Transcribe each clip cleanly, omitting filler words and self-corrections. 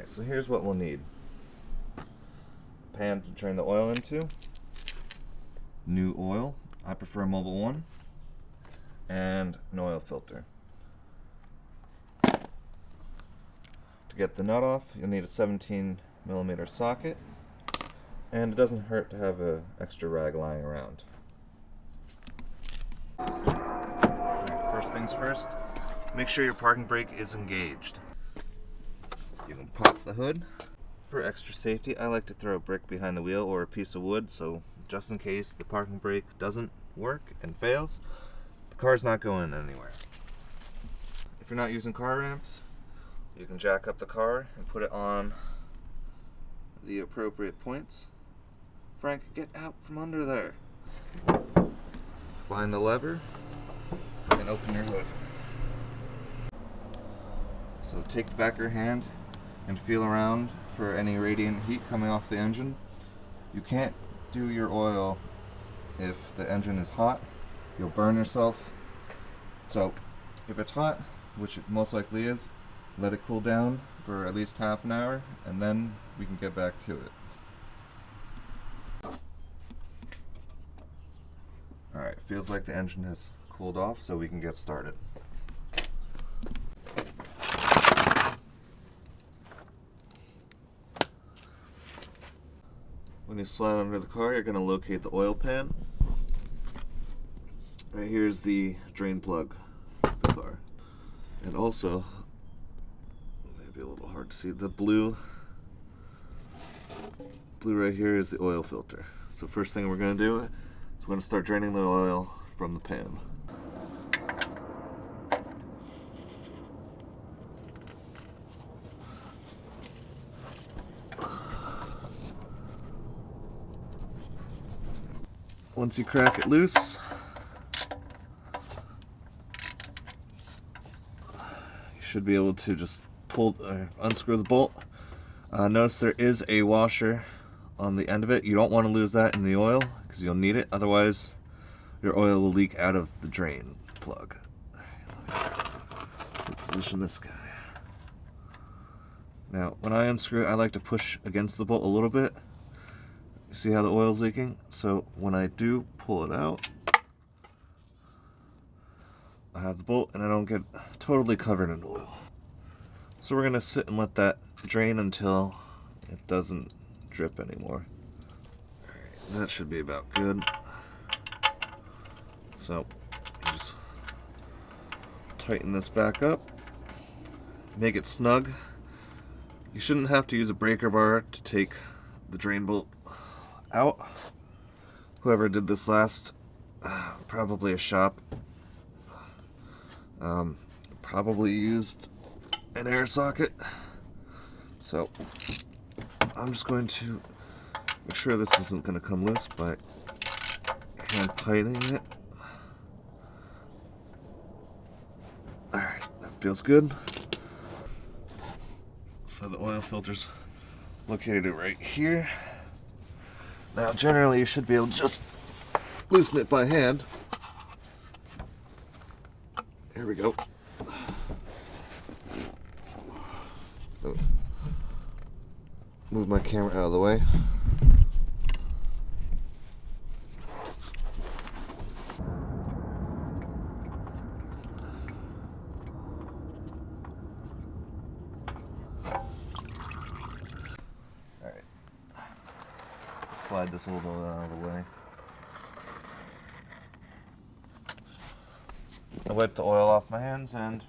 Alright, so here's what we'll need. A pan to drain the oil into, new oil, I prefer a Mobil one, and an oil filter. To get the nut off, you'll need a 17mm socket, and it doesn't hurt to have an extra rag lying around. Alright, first things first, make sure your parking brake is engaged. You can pop the hood. For extra safety, I like to throw a brick behind the wheel or a piece of wood, so just in case the parking brake doesn't work and fails, the car's not going anywhere. If you're not using car ramps, you can jack up the car and put it on the appropriate points. Frank, get out from under there. Find the lever and open your hood. So take the back of your hand and feel around for any radiant heat coming off the engine. You can't do your oil if the engine is hot. You'll burn yourself. So if it's hot, which it most likely is, let it cool down for at least half an hour and then we can get back to it. Alright, feels like the engine has cooled off, so we can get started. When you slide under the car, you're going to locate the oil pan. Right here is the drain plug of the car. And also, maybe a little hard to see, the blue right here is the oil filter. So first thing we're going to do is we're going to start draining the oil from the pan. Once you crack it loose, you should be able to just unscrew the bolt. Notice there is a washer on the end of it. You don't want to lose that in the oil because you'll need it, otherwise your oil will leak out of the drain plug. Position this guy. Now when I unscrew it, I like to push against the bolt a little bit. See how the oil's leaking? So when I do pull it out, I have the bolt and I don't get totally covered in oil. So we're gonna sit and let that drain until it doesn't drip anymore. Alright, that should be about good. So you just tighten this back up, make it snug. You shouldn't have to use a breaker bar to take the drain bolt out. Whoever did this last, probably a shop, probably used an air socket. So I'm just going to make sure this isn't going to come loose by hand tightening it. Alright, that feels good. So the oil filter's located right here. Now generally you should be able to just loosen it by hand. Here we go. Move my camera out of the way. Alright. Slide this a little bit out of the way. I wiped the oil off my hands, and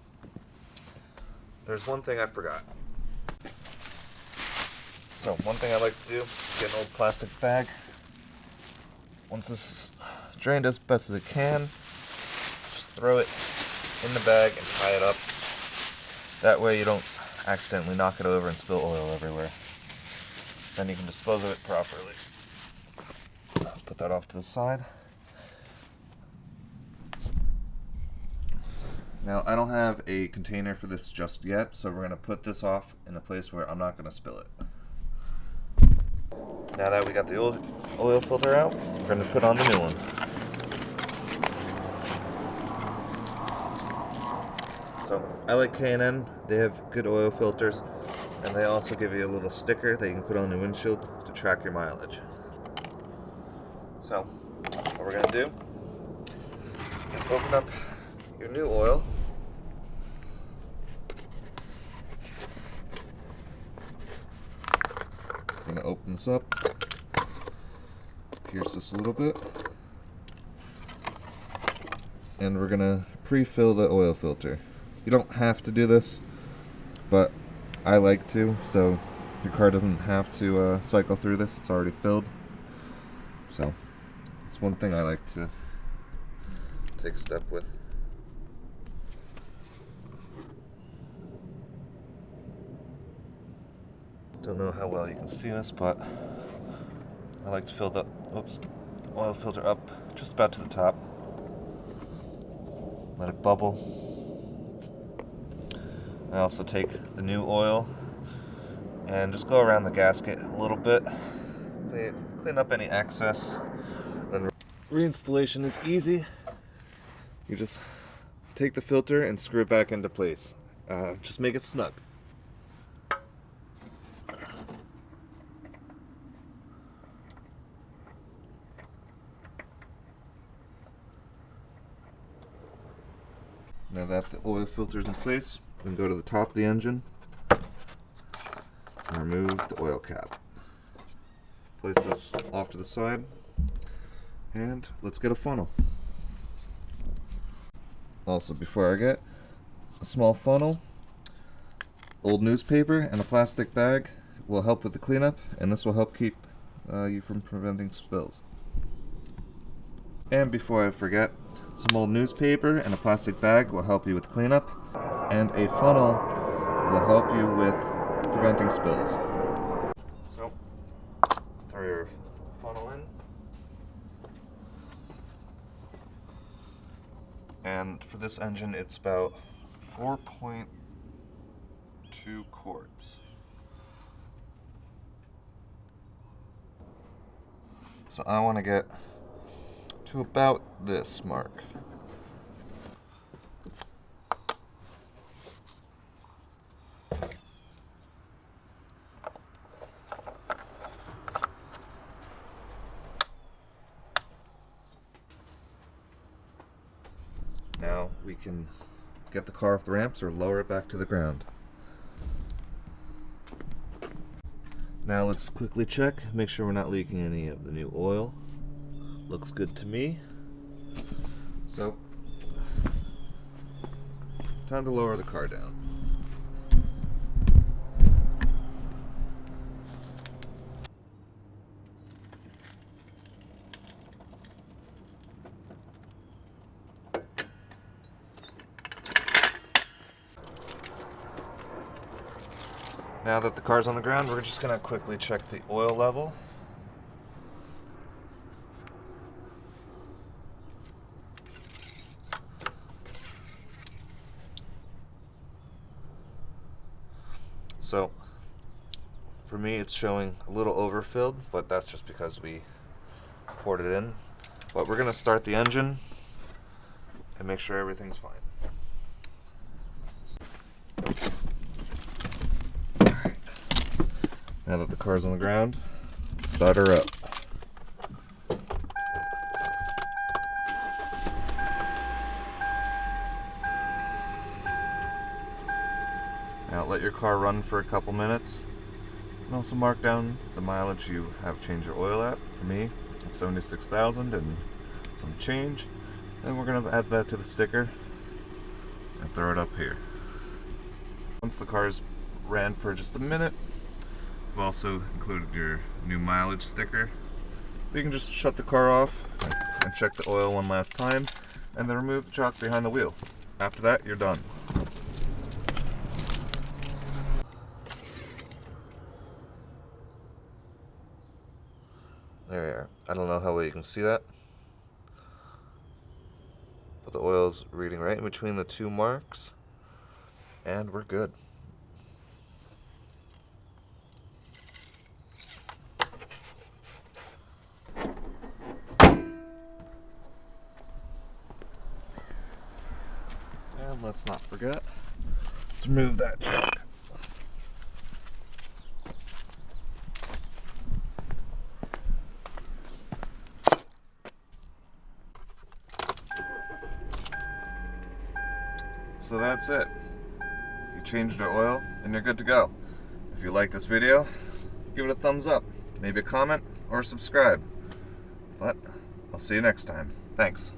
there's one thing I forgot. So one thing I like to do is get an old plastic bag. Once this is drained as best as it can, just throw it in the bag and tie it up. That way you don't accidentally knock it over and spill oil everywhere. Then you can dispose of it properly. Let's put that off to the side. Now, I don't have a container for this just yet, so we're going to put this off in a place where I'm not going to spill it. Now that we got the oil filter out, we're going to put on the new one. So, I like K&N. They have good oil filters. And they also give you a little sticker that you can put on the windshield to track your mileage. So, what we're going to do is open up your new oil. I'm going to open this up, pierce this a little bit, and we're going to pre-fill the oil filter. You don't have to do this, but I like to, so your car doesn't have to cycle through this. It's already filled. So, it's one thing I like to take a step with. Don't know how well you can see this, but I like to fill the oil filter up just about to the top. Let it bubble. I also take the new oil and just go around the gasket a little bit. Clean up any excess. Then reinstallation is easy. You just take the filter and screw it back into place. Just make it snug. Now that the oil filter is in place, we can go to the top of the engine and remove the oil cap. Place this off to the side, and let's get a funnel. Also, before I get a small funnel, old newspaper and a plastic bag will help with the cleanup, and this will help keep you from preventing spills. And before I forget, some old newspaper and a plastic bag will help you with cleanup, and a funnel will help you with preventing spills. So, throw your funnel in, and for this engine it's about 4.2 quarts. So I want to get to about this mark. Now we can get the car off the ramps or lower it back to the ground. Now let's quickly check, make sure we're not leaking any of the new oil. Looks good to me. So, time to lower the car down. Now that the car's on the ground, we're just going to quickly check the oil level. So, for me it's showing a little overfilled, but that's just because we poured it in. But we're going to start the engine and make sure everything's fine. Alright. Now that the car's on the ground, let's start her up. Now let your car run for a couple minutes, and also mark down the mileage you have changed your oil at. For me, it's 76,000 and some change. Then we're going to add that to the sticker and throw it up here. Once the car's ran for just a minute, we've also included your new mileage sticker. You can just shut the car off and check the oil one last time, and then remove the chock behind the wheel. After that, you're done. There you are. I don't know how well you can see that, but the oil's reading right in between the two marks, and we're good. And let's not forget to remove that chock. So that's it. You changed your oil and you're good to go. If you like this video, give it a thumbs up, maybe a comment or subscribe. But I'll see you next time. Thanks.